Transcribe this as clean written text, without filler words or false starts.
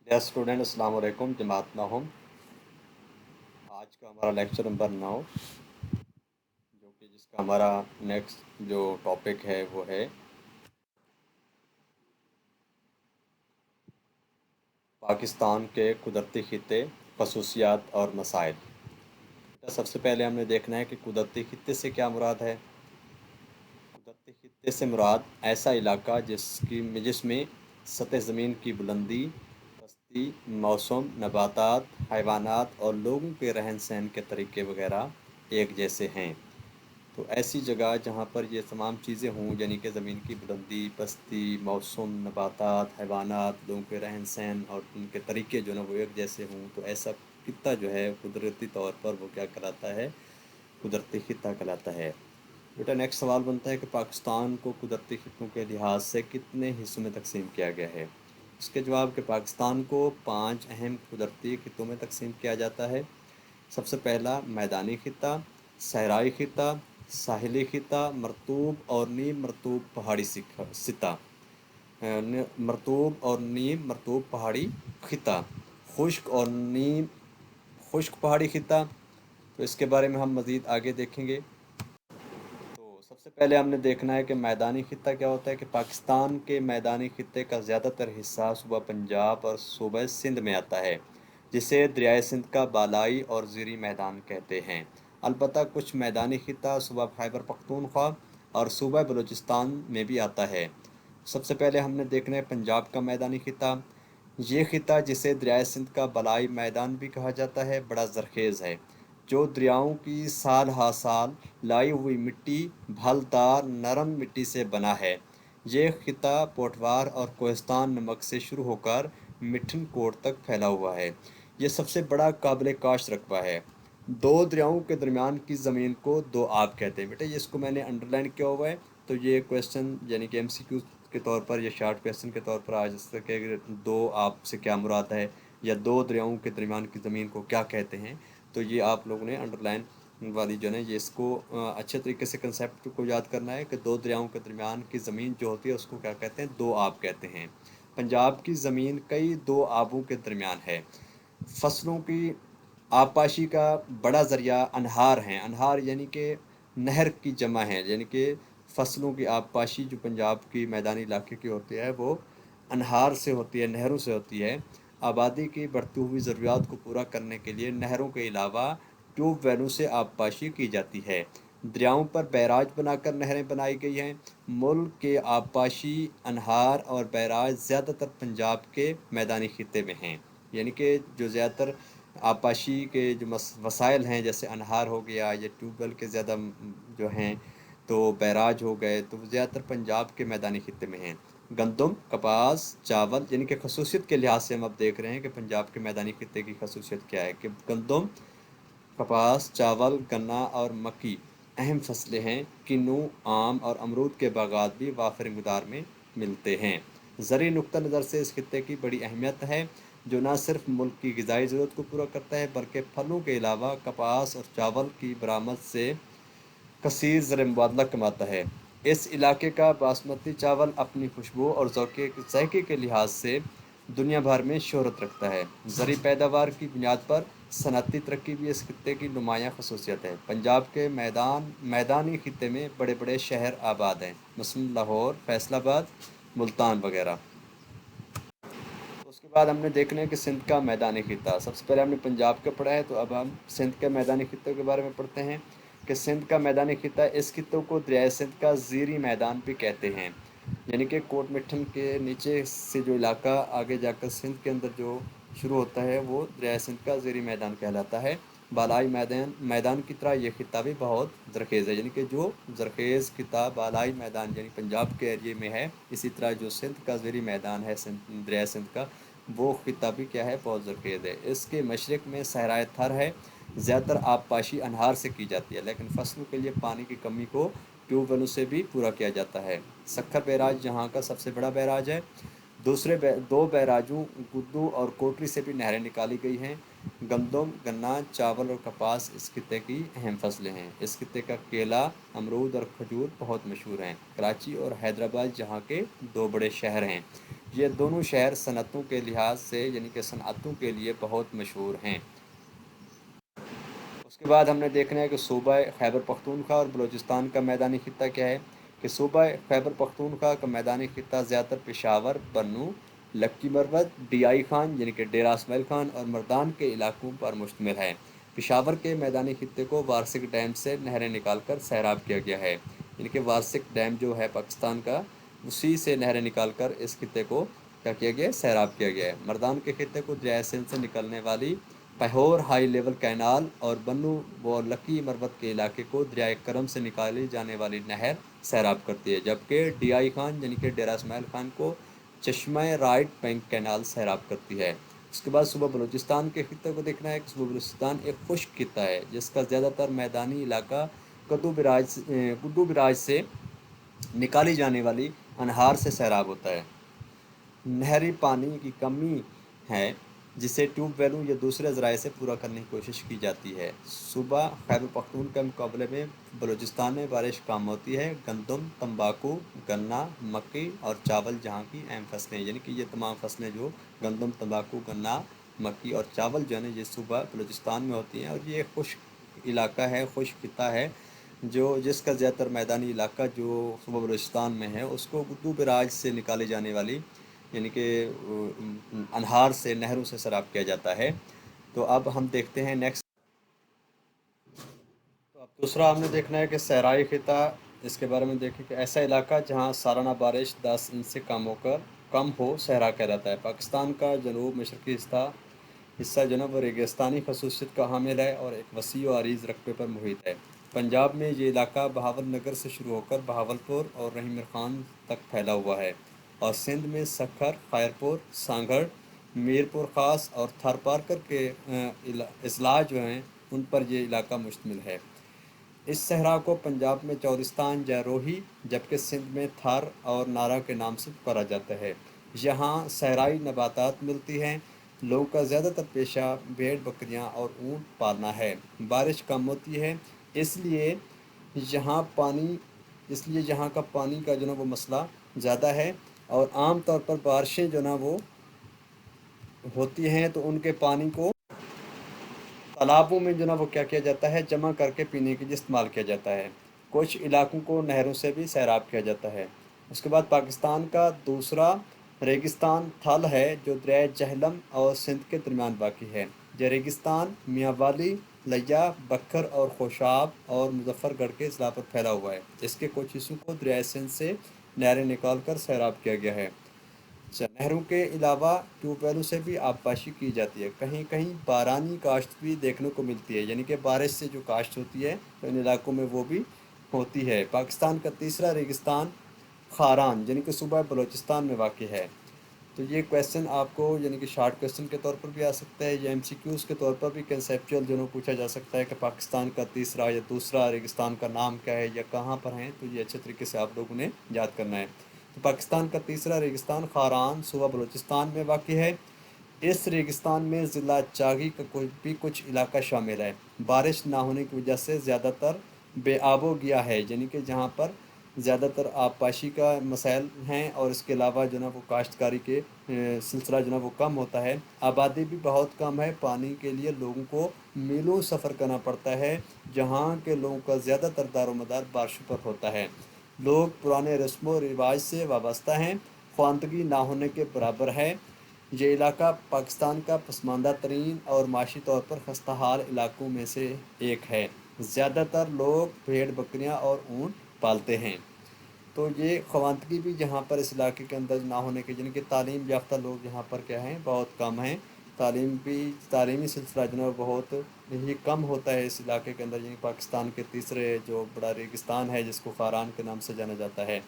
Dear student अस्सलाम वालेकुम जमात नाहुम। आज का हमारा लेक्चर नंबर 9 जो कि जिसका हमारा नेक्स्ट जो टॉपिक है वो है पाकिस्तान के कुदरती खित्ते, खसूसियात और मसाइल। सबसे पहले हमने देखना है कि कुदरती खित्ते से क्या मुराद है। कुदरती खित्ते से मुराद ऐसा इलाका जिसमें सतह ज़मीन की बुलंदी, पस्ती, मौसम, नबातात, हैवानात और लोगों के रहन सहन के तरीके वगैरह एक जैसे हैं। तो ऐसी जगह जहाँ पर ये तमाम चीज़ें हों, यानी कि ज़मीन की बुलंदी, पस्ती, मौसम, नबातात, हैवानात, लोगों के रहन सहन और उनके तरीके जो ना वो एक जैसे हों, तो ऐसा खित्ता जो है कुदरती तौर पर वो क्या कहलाता है, कुदरती खित्ता कहलाता है। बेटा नेक्स्ट सवाल बनता है कि पाकिस्तान को कुदरती खित्तों के लिहाज से कितने हिस्सों में तकसीम किया गया है। इसके जवाब के पाकिस्तान को 5 अहम कुदरती खित्तों में तकसीम किया जाता है। सबसे पहला मैदानी खित्ता, सहराई खित्ता, साहिली खित्ता, मरतूब और नीम मरतूब पहाड़ी सिता, मरतूब और नीम मरतूब पहाड़ी खित्ता, खुश्क और नीम खुश्क पहाड़ी खित्ता। तो इसके बारे में हम मज़ीद आगे देखेंगे। तो सबसे पहले हमने देखना है कि मैदानी खित्ता क्या होता है। कि पाकिस्तान के मैदानी खित्ते का ज़्यादातर हिस्सा सूबा पंजाब और सूबा सिंध में आता है, जिसे दरियाए सिंध का बालाई और ज़ीरी मैदान कहते हैं। अलबत्ता कुछ मैदानी खित्ता सूबा खैबर पख्तूनख्वा और सूबा बलूचिस्तान में भी आता है। सबसे पहले हमने देखना है पंजाब का मैदानी खित्ता। ये खित्ता, जिसे दरियाए सिंध का बलाई मैदान भी कहा जाता है, बड़ा ज़रखेज़ है, जो दरियाओं की साल हा साल लाई हुई मिट्टी, भलदार नरम मिट्टी से बना है। ये खित्ता पोठवार और कोहिस्तान नमक से शुरू होकर मिठन कोट तक फैला हुआ है। ये सबसे बड़ा काबिल काश रकबा है। दो दरियाओं के दरमियान की ज़मीन को दो आब कहते हैं। बेटा ये इसको मैंने अंडरलाइन किया हुआ है, तो ये क्वेश्चन यानी कि एमसीक्यू के तौर पर या शॉर्ट क्वेश्चन के तौर पर आ सके कि दो आब से क्या मुराद है या दो दरियाओं के दरमियान की ज़मीन को क्या कहते हैं। तो ये आप लोगों ने अंडरलाइन वाली जो है ये इसको अच्छे तरीके से कंसेप्ट को याद करना है कि दो दरियाओं के दरमियान की ज़मीन जो होती है उसको क्या कहते हैं, दो आब कहते हैं। पंजाब की ज़मीन कई दो आबों के दरमियान है। फसलों की आबपाशी का बड़ा ज़रिया अनहार हैं। अनहार यानी कि नहर की जमा है, यानी कि फसलों की आबपाशी जो पंजाब की मैदानी इलाके की होती है वो अनहार से होती है, नहरों से होती है। आबादी की बढ़ती हुई ज़रूरियात को पूरा करने के लिए नहरों के अलावा ट्यूबवेलों से आबपाशी की जाती है। दरियाओं पर बैराज बनाकर नहरें बनाई गई हैं। मुल्क के आबपाशी अनहार और बैराज ज़्यादातर पंजाब के मैदानी खित्ते में हैं। यानी कि जो ज़्यादातर आबपाशी के जो वसाइल हैं, जैसे अनहार हो गया या ट्यूबवेल के ज़्यादा जो हैं, तो बैराज हो गए, तो ज़्यादातर पंजाब के मैदानी खित्ते में हैं। गंदम, कपास, चावल, यानी कि खसूसियत के लिहाज से हम अब देख रहे हैं कि पंजाब के मैदानी खित्ते की खसूसियत क्या है। कि गंदम, कपास, चावल, गन्ना और मक्की अहम फसलें हैं। किन्नू, आम और अमरूद के बागात भी वाफिर मकदार में मिलते हैं। ज़रूरी नुक्ता नज़र से इस खित्ते की बड़ी अहमियत है, जो न सिर्फ मुल्क की ग़िज़ाई ज़रूरत को पूरा करता है बल्कि फलों के अलावा कपास और चावल की बरामद से कसीर ज़र मुबादला कमाता है। इस इलाके का बासमती चावल अपनी खुशबू और ज़ायके के लिहाज से दुनिया भर में शोहरत रखता है। ज़रूरी पैदावार की बुनियाद पर सनअती तरक्की भी इस खित्ते की नुमायाँ खसूसियत है। पंजाब के मैदानी खित्ते में बड़े बड़े शहर आबाद हैं, मसलन लाहौर, फैसलाबाद, मुल्तान वगैरह। उसके बाद हमने देखना है कि सिंध का मैदानी खित्ता। सबसे पहले हमने पंजाब का पढ़ा है, तो अब हम सिंध के मैदानी खित्ते के बारे में पढ़ते हैं। कि सिंध का मैदानी खित्ता, इस खित्तों को दरियाए सिंध का ज़ीरी मैदान भी कहते हैं। यानी कि कोट मिठन के नीचे से जो इलाका आगे जाकर सिंध के अंदर जो शुरू होता है वो दरियाए सिंध का ज़ीरी मैदान कहलाता है। बालाई मैदान की तरह ये खित्ता भी बहुत ज़रखेज़ है, यानी कि जो ज़रखेज़ खित्ता बालाई मैदान यानी पंजाब के एरिए में है, इसी तरह जो सिंध का ज़ीरी मैदान है दरिया सिंध का, वो खित्ता भी क्या है, बहुत ज़रखेज़ है। इसके मशरक़ में सहराए थर है। ज़्यादातर आबपाशी अनहार से की जाती है, लेकिन फसलों के लिए पानी की कमी को ट्यूबवेलों से भी पूरा किया जाता है। सक्खर बैराज यहाँ का सबसे बड़ा बैराज है। दो बैराजों गुद्दू और कोटरी से भी नहरें निकाली गई हैं। गंदम, गन्ना, चावल और कपास इस खित्ते की अहम फसलें हैं। इस खित्ते का केला, अमरूद और खजूर बहुत मशहूर हैं। कराची और हैदराबाद यहाँ के दो बड़े शहर हैं। یہ دونوں شہر صنعتوں کے لحاظ سے یعنی کہ صنعتوں کے لیے بہت مشہور ہیں۔ اس کے بعد ہم نے دیکھنا ہے کہ صوبہ خیبر پختونخوا اور بلوچستان کا میدانی خطہ کیا ہے کہ صوبہ خیبر پختونخوا کا میدانی خطہ زیادہ تر پشاور، بنوں، لکی مروت، ڈی آئی خان یعنی کہ ڈیرہ اسماعیل خان اور مردان کے علاقوں پر مشتمل ہے۔ پشاور کے میدانی خطے کو وارسک ڈیم سے نہریں نکال کر سیراب کیا گیا ہے، یعنی کہ وارسک ڈیم جو ہے پاکستان کا، اسی سے نہریں نکال کر اس خطے کو کیا کیا گیا ہے، سیراب کیا گیا ہے۔ مردان کے خطے کو دریائے سندھ سے نکلنے والی پہور ہائی لیول کینال اور بنوں و لکی مروت کے علاقے کو دریائے کرم سے نکالی جانے والی نہر سیراب کرتی ہے، جبکہ ڈی آئی خان یعنی کہ ڈیرہ اسماعیل خان کو چشمہ رائٹ بینک کینال سیراب کرتی ہے۔ اس کے بعد صوبہ بلوچستان کے خطے کو دیکھنا ہے کہ صوبہ بلوچستان ایک خشک خطہ ہے جس کا زیادہ تر میدانی علاقہ قدو براج سے نکالی جانے والی انہار سے سیراب ہوتا ہے۔ نہری پانی کی کمی ہے جسے ٹیوب ویلوں یا دوسرے ذرائع سے پورا کرنے کی کوشش کی جاتی ہے۔ صوبہ خیبر پختون کے مقابلے میں بلوچستان میں بارش کم ہوتی ہے۔ گندم، تمباکو، گنا، مکئی اور چاول جہاں کی اہم فصلیں ہیں، یعنی کہ یہ تمام فصلیں جو گندم، تمباکو، گنا، مکئی اور چاول جو ہے یہ صوبہ بلوچستان میں ہوتی ہیں، اور یہ خشک علاقہ ہے، خشک خطہ ہے جس کا زیادہ تر میدانی علاقہ جو صوبہ بلوچستان میں ہے اس کو قدو براج سے نکالی جانے والی یعنی کہ انہار سے، نہروں سے سیراب کیا جاتا ہے۔ تو اب ہم دیکھتے ہیں نیکسٹ، تو اب دوسرا ہم نے دیکھنا ہے کہ صحرائی خطہ، اس کے بارے میں دیکھیں کہ ایسا علاقہ جہاں سالانہ بارش 10 انچ سے کم ہو صحرا کہلاتا ہے۔ پاکستان کا جنوب مشرقی حصہ جو ہے وہ ریگستانی خصوصیت کا حامل ہے اور ایک وسیع و عریض رقبے پر محیط ہے۔ پنجاب میں یہ علاقہ بہاول نگر سے شروع ہو کر بہاولپور اور رحیم خان تک پھیلا ہوا ہے، اور سندھ میں سکھر، خیرپور، سانگھڑ، میرپور خاص اور تھارپارکر کے اضلاع جو ہیں ان پر یہ علاقہ مشتمل ہے۔ اس صحرا کو پنجاب میں چورستان جیروہی جبکہ سندھ میں تھار اور نارا کے نام سے پکارا جاتا ہے۔ یہاں صحرائی نباتات ملتی ہیں۔ لوگوں کا زیادہ تر پیشہ بھیڑ بکریاں اور اونٹ پالنا ہے۔ بارش کم ہوتی ہے، اس لیے یہاں کا پانی کا جو ہے وہ مسئلہ زیادہ ہے، اور عام طور پر بارشیں جو نا وہ ہوتی ہیں تو ان کے پانی کو تالابوں میں جو نا وہ کیا جاتا ہے، جمع کر کے پینے کے لیے استعمال کیا جاتا ہے۔ کچھ علاقوں کو نہروں سے بھی سیراب کیا جاتا ہے۔ اس کے بعد پاکستان کا دوسرا ریگستان تھل ہے جو دریائے جہلم اور سندھ کے درمیان واقع ہے۔ یہ ریگستان میاں والی، لیا، بکھر اور خوشاب اور مظفر گڑھ کے اضلاع پر پھیلا ہوا ہے۔ اس کے کچھ حصوں کو دریائے سندھ سے نہریں نکال کر سیراب کیا گیا ہے۔ نہروں کے علاوہ ٹیوب ویلوں سے بھی آبپاشی کی جاتی ہے۔ کہیں کہیں بارانی کاشت بھی دیکھنے کو ملتی ہے، یعنی کہ بارش سے جو کاشت ہوتی ہے تو ان علاقوں میں وہ بھی ہوتی ہے۔ پاکستان کا تیسرا ریگستان خاران یعنی کہ صوبہ بلوچستان میں واقع ہے۔ تو یہ کویسچن آپ کو یعنی کہ شارٹ کویسچن کے طور پر بھی آ سکتا ہے، یا MCQs کے طور پر بھی کنسیپچول جو ہے پوچھا جا سکتا ہے کہ پاکستان کا تیسرا یا دوسرا ریگستان کا نام کیا ہے یا کہاں پر ہیں، تو یہ اچھے طریقے سے آپ لوگوں نے یاد کرنا ہے۔ تو پاکستان کا تیسرا ریگستان خاران صوبہ بلوچستان میں واقع ہے۔ اس ریگستان میں ضلع چاغی کا کچھ علاقہ شامل ہے۔ بارش نہ ہونے کی وجہ سے زیادہ تر بے آب و گیا ہے، یعنی کہ جہاں پر زیادہ تر آبپاشی کا مسائل ہیں، اور اس کے علاوہ جو نا وہ کاشتکاری کے سلسلہ جو نا وہ کم ہوتا ہے۔ آبادی بھی بہت کم ہے، پانی کے لیے لوگوں کو میلوں سفر کرنا پڑتا ہے۔ جہاں کے لوگوں کا زیادہ تر دار و مدار بارشوں پر ہوتا ہے۔ لوگ پرانے رسم و رواج سے وابستہ ہیں، خواندگی نہ ہونے کے برابر ہے۔ یہ علاقہ پاکستان کا پسماندہ ترین اور معاشی طور پر خستہ حال علاقوں میں سے ایک ہے۔ زیادہ تر لوگ بھیڑ بکریاں اور اونٹ پالتے ہیں۔ تو یہ خواندگی بھی یہاں پر اس علاقے کے اندر نہ ہونے کے، یعنی کہ تعلیم یافتہ لوگ یہاں پر کیا ہیں، بہت کم ہیں۔ تعلیمی سلسلہ جو ہے بہت ہی کم ہوتا ہے اس علاقے کے اندر، یعنی پاکستان کے تیسرے جو بڑا ریگستان ہے جس کو خاران کے نام سے جانا جاتا ہے۔